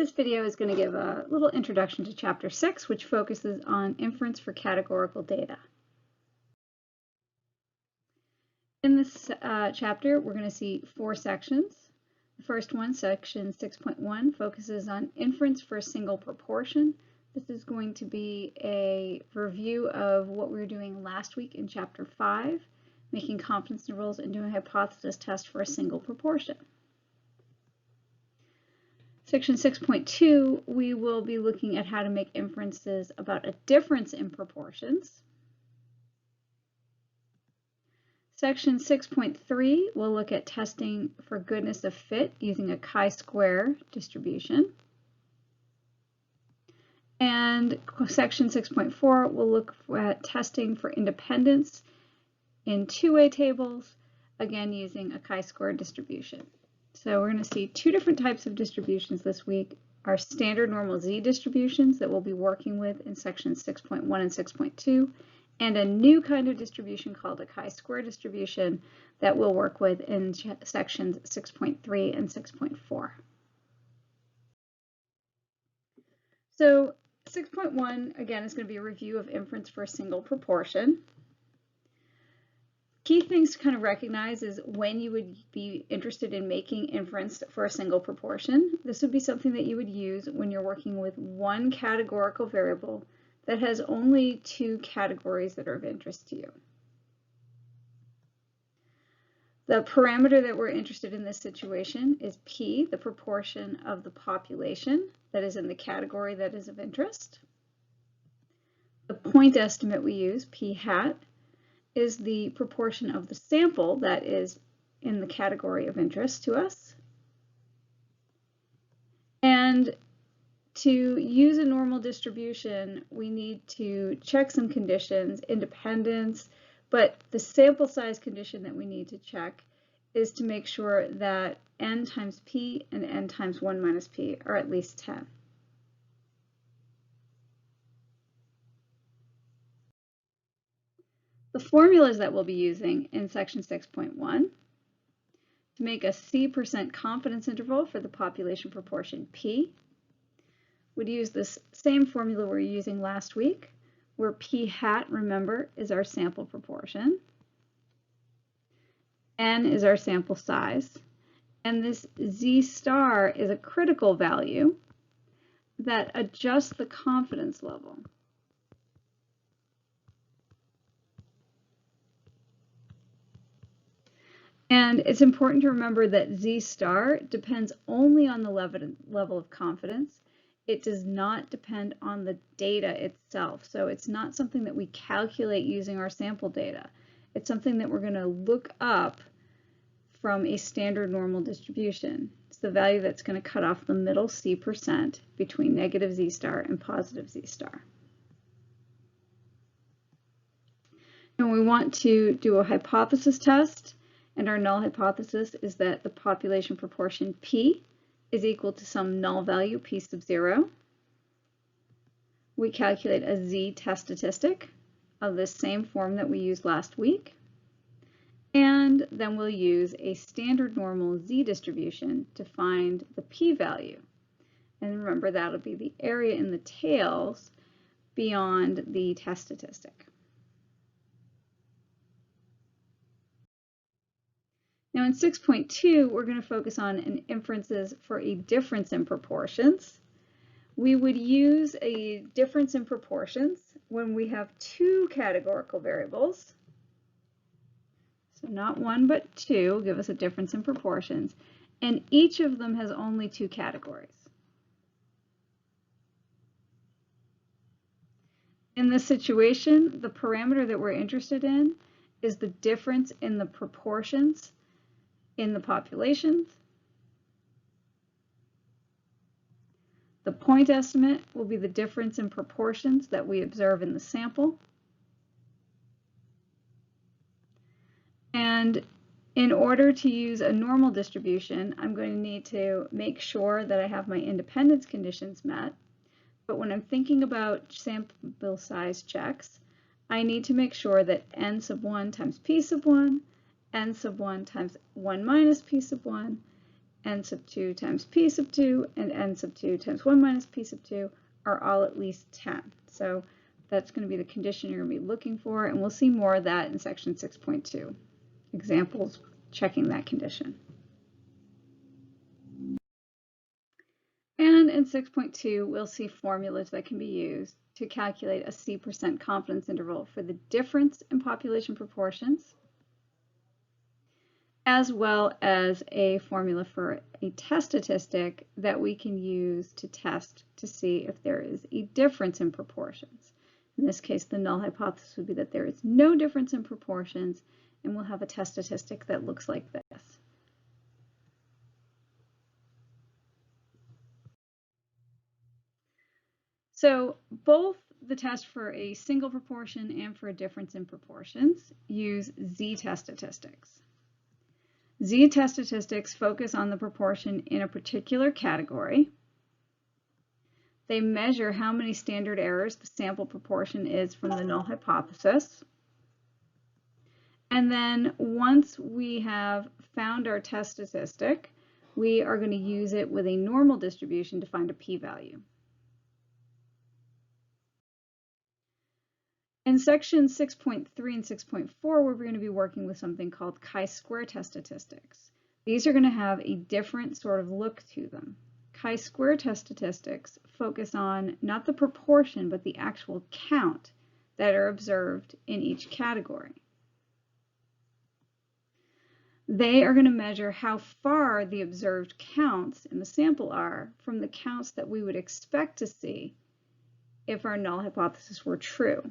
This video is going to give a little introduction to Chapter 6, which focuses on inference for categorical data. In this chapter, we're going to see 4 sections. The first one, section 6.1, focuses on inference for a single proportion. This is going to be a review of what we were doing last week in Chapter 5, making confidence intervals and doing a hypothesis test for a single proportion. Section 6.2, we will be looking at how to make inferences about a difference in proportions. Section 6.3, we'll look at testing for goodness of fit using a chi-square distribution. And section 6.4, we'll look at testing for independence in two-way tables, again using a chi-square distribution. So we're going to see 2 different types of distributions this week. Our standard normal z distributions that we'll be working with in sections 6.1 and 6.2, and a new kind of distribution called a chi-square distribution that we'll work with in sections 6.3 and 6.4. So 6.1, again, is going to be a review of inference for a single proportion. Key things to kind of recognize is when you would be interested in making inference for a single proportion. This would be something that you would use when you're working with one categorical variable that has only 2 categories that are of interest to you. The parameter that we're interested in this situation is P, the proportion of the population that is in the category that is of interest. The point estimate we use, P hat, is the proportion of the sample that is in the category of interest to us. And to use a normal distribution, we need to check some conditions, independence, but the sample size condition that we need to check is to make sure that n times p and n times 1 minus p are at least 10. The formulas that we'll be using in section 6.1 to make a C% confidence interval for the population proportion P, would use this same formula we were using last week, where P hat, remember, is our sample proportion, N is our sample size, and this Z star is a critical value that adjusts the confidence level. And it's important to remember that Z star depends only on the level of confidence. It does not depend on the data itself. So it's not something that we calculate using our sample data. It's something that we're going to look up from a standard normal distribution. It's the value that's going to cut off the middle C% between negative Z star and positive Z star. And we want to do a hypothesis test. And our null hypothesis is that the population proportion P is equal to some null value P sub 0. We calculate a Z test statistic of the same form that we used last week. And then we'll use a standard normal Z distribution to find the P value. And remember, that'll be the area in the tails beyond the test statistic. Now in 6.2, we're going to focus on inferences for a difference in proportions. We would use a difference in proportions when we have 2 categorical variables. So not 1, but 2 will give us a difference in proportions. And each of them has only 2 categories. In this situation, the parameter that we're interested in is the difference in the proportions in the populations. The point estimate will be the difference in proportions that we observe in the sample. And in order to use a normal distribution, I'm going to need to make sure that I have my independence conditions met. But when I'm thinking about sample size checks, I need to make sure that n sub 1 times p sub 1, n sub 1 times 1 minus p sub 1, n sub 2 times p sub 2 and n sub 2 times 1 minus p sub 2 are all at least 10. So that's going to be the condition you're going to be looking for, and we'll see more of that in section 6.2. Examples checking that condition. And in 6.2, we'll see formulas that can be used to calculate a C% confidence interval for the difference in population proportions, as well as a formula for a test statistic that we can use to test to see if there is a difference in proportions. In this case, the null hypothesis would be that there is no difference in proportions, and we'll have a test statistic that looks like this. So both the test for a single proportion and for a difference in proportions use z-test statistics. Z-test statistics focus on the proportion in a particular category. They measure how many standard errors the sample proportion is from the null hypothesis. And then once we have found our test statistic, we are going to use it with a normal distribution to find a p-value. In section 6.3 and 6.4, we're going to be working with something called chi-square test statistics. These are going to have a different sort of look to them. Chi-square test statistics focus on not the proportion, but the actual count that are observed in each category. They are going to measure how far the observed counts in the sample are from the counts that we would expect to see if our null hypothesis were true.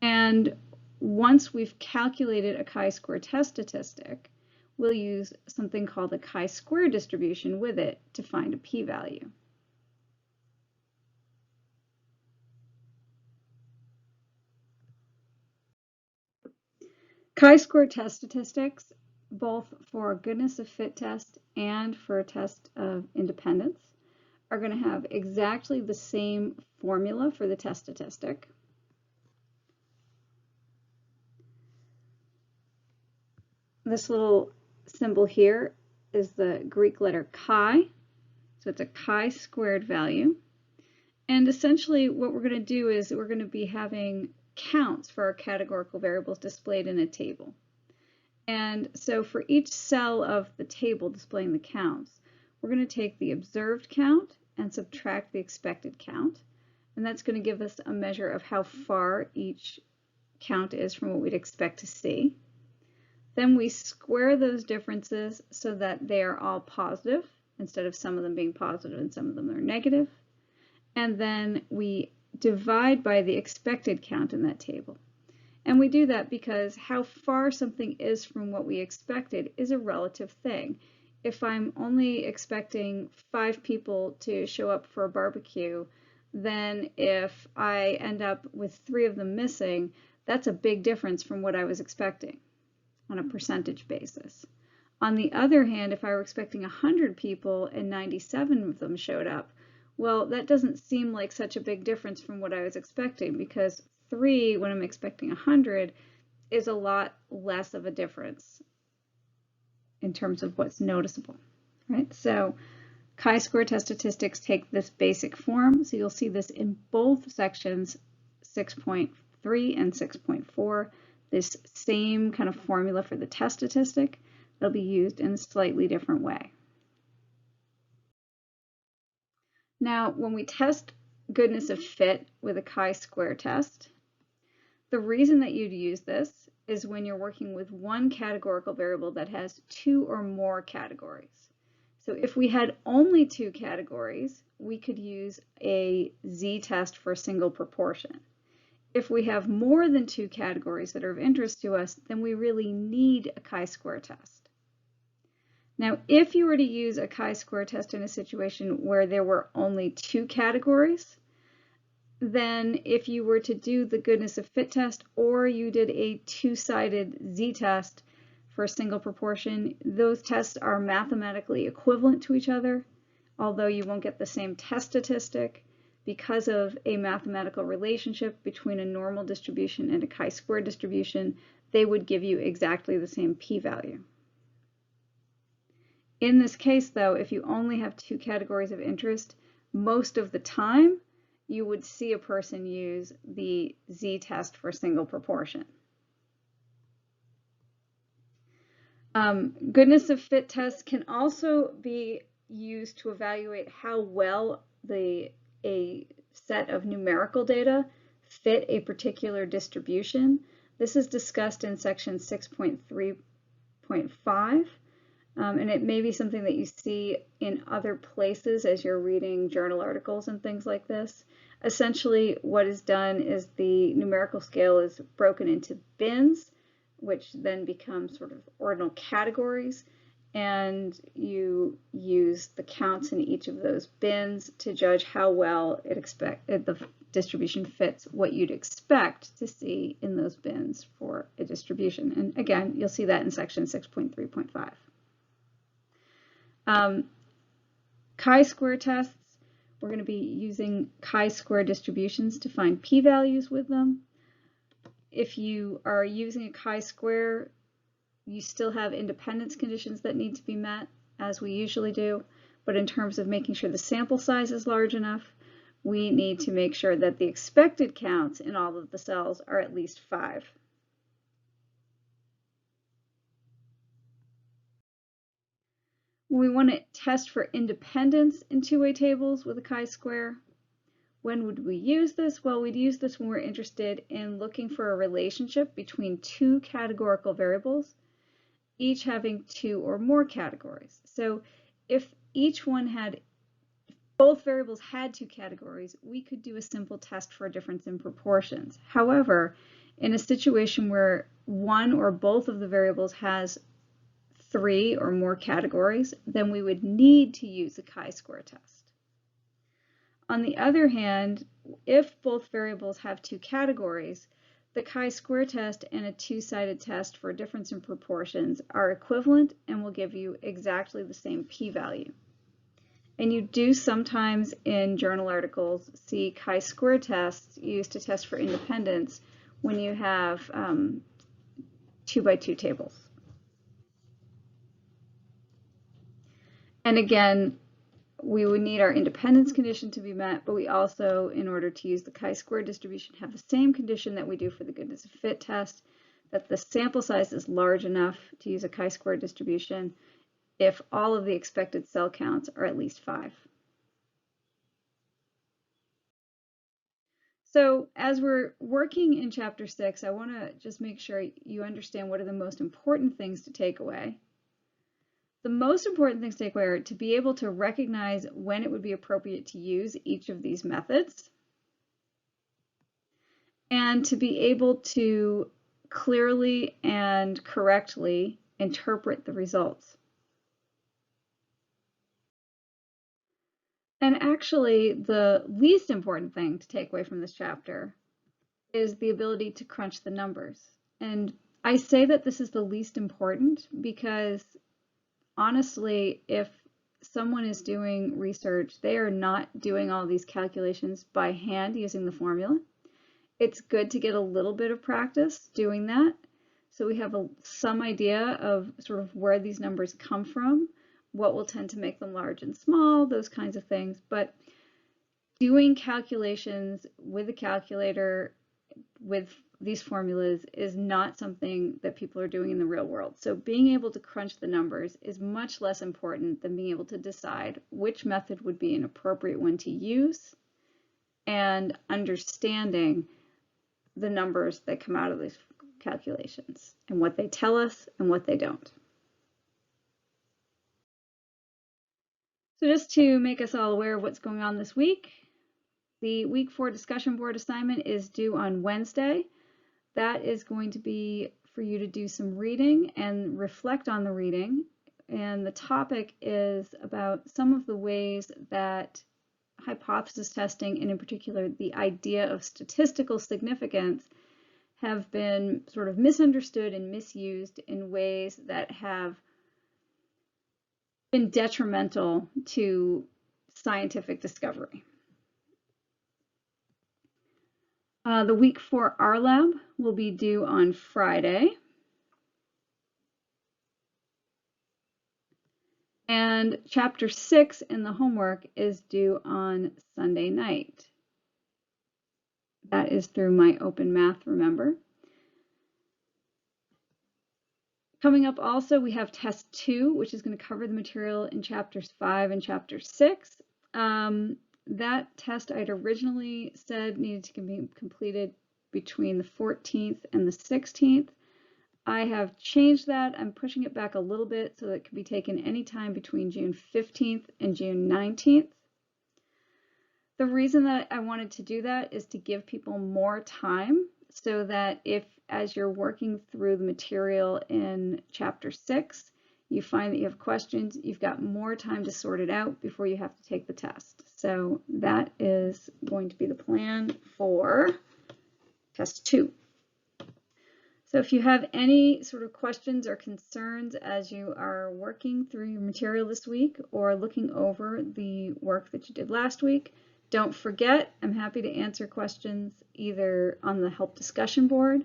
And once we've calculated a chi-square test statistic, we'll use something called a chi-square distribution with it to find a p-value. Chi-square test statistics, both for a goodness of fit test and for a test of independence, are going to have exactly the same formula for the test statistic. This little symbol here is the Greek letter chi, so it's a chi-squared value. And essentially what we're going to do is we're going to be having counts for our categorical variables displayed in a table. And so for each cell of the table displaying the counts, we're going to take the observed count and subtract the expected count. And that's going to give us a measure of how far each count is from what we'd expect to see. Then we square those differences so that they are all positive, instead of some of them being positive and some of them are negative. And then we divide by the expected count in that table. And we do that because how far something is from what we expected is a relative thing. If I'm only expecting 5 people to show up for a barbecue, then if I end up with 3 of them missing, that's a big difference from what I was expecting on a percentage basis. On the other hand, if I were expecting 100 people and 97 of them showed up, well, that doesn't seem like such a big difference from what I was expecting, because 3 when I'm expecting 100 is a lot less of a difference in terms of what's noticeable, right? So chi-square test statistics take this basic form. So you'll see this in both sections 6.3 and 6.4. This same kind of formula for the test statistic, they'll be used in a slightly different way. Now, when we test goodness of fit with a chi-square test, the reason that you'd use this is when you're working with one categorical variable that has 2 or more categories. So if we had only 2 categories, we could use a z-test for a single proportion. If we have more than 2 categories that are of interest to us, then we really need a chi-square test. Now, if you were to use a chi-square test in a situation where there were only 2 categories, then if you were to do the goodness of fit test or you did a 2-sided z-test for a single proportion, those tests are mathematically equivalent to each other, although you won't get the same test statistic because of a mathematical relationship between a normal distribution and a chi-square distribution they would give you exactly the same p-value. In this case, though, if you only have two categories of interest, most of the time you would see a person use the z-test for single proportion. Goodness of fit tests can also be used to evaluate how well a set of numerical data fit a particular distribution. This is discussed in section 6.3.5, and it may be something that you see in other places as you're reading journal articles and things like this. Essentially, what is done is the numerical scale is broken into bins, which then become sort of ordinal categories, and you use the counts in each of those bins to judge how well the distribution fits what you'd expect to see in those bins for a distribution. And again, you'll see that in section 6.3.5. Chi-square tests, we're going to be using chi-square distributions to find p-values with them. If you are using a chi-square, you still have independence conditions that need to be met, as we usually do. But in terms of making sure the sample size is large enough, we need to make sure that the expected counts in all of the cells are at least 5. We want to test for independence in two-way tables with a chi-square. When would we use this? Well, we'd use this when we're interested in looking for a relationship between two categorical variables, each having two or more categories. So if both variables had two categories, we could do a simple test for a difference in proportions. However, in a situation where one or both of the variables has 3 or more categories, then we would need to use a chi-square test. On the other hand, if both variables have two categories, the chi-square test and a two-sided test for difference in proportions are equivalent and will give you exactly the same p-value. And you do sometimes in journal articles see chi-square tests used to test for independence when you have 2x2 tables. And again, we would need our independence condition to be met, but we also, in order to use the chi-square distribution, have the same condition that we do for the goodness of fit test, that the sample size is large enough to use a chi-square distribution if all of the expected cell counts are at least 5. So as we're working in chapter 6, I want to just make sure you understand what are the most important things to take away. The most important things to take away are to be able to recognize when it would be appropriate to use each of these methods, and to be able to clearly and correctly interpret the results. And actually, the least important thing to take away from this chapter is the ability to crunch the numbers. And I say that this is the least important because honestly, if someone is doing research, they are not doing all these calculations by hand using the formula. It's good to get a little bit of practice doing that, so we have some idea of sort of where these numbers come from, what will tend to make them large and small, those kinds of things. But doing calculations with a calculator with these formulas is not something that people are doing in the real world. So being able to crunch the numbers is much less important than being able to decide which method would be an appropriate one to use and understanding the numbers that come out of these calculations and what they tell us and what they don't. So just to make us all aware of what's going on this week, the week 4 discussion board assignment is due on Wednesday. That is going to be for you to do some reading and reflect on the reading. And the topic is about some of the ways that hypothesis testing, and in particular the idea of statistical significance, have been sort of misunderstood and misused in ways that have been detrimental to scientific discovery. The week 4 R Lab will be due on Friday. And chapter 6 in the homework is due on Sunday night. That is through my open math, remember. Coming up also, we have test 2, which is going to cover the material in chapters 5 and chapter 6. That test I'd originally said needed to be completed between the 14th and the 16th. I have changed that. I'm pushing it back a little bit so that it can be taken anytime between June 15th and June 19th. The reason that I wanted to do that is to give people more time so that if, as you're working through the material in chapter 6, you find that you have questions, you've got more time to sort it out before you have to take the test. So that is going to be the plan for test 2. So if you have any sort of questions or concerns as you are working through your material this week or looking over the work that you did last week, don't forget, I'm happy to answer questions either on the help discussion board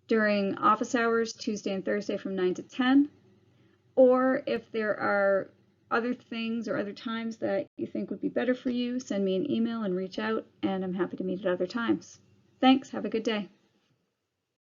during office hours, Tuesday and Thursday from 9 to 10, or if there are other things or other times that you think would be better for you, send me an email and reach out, and I'm happy to meet at other times. Thanks, have a good day.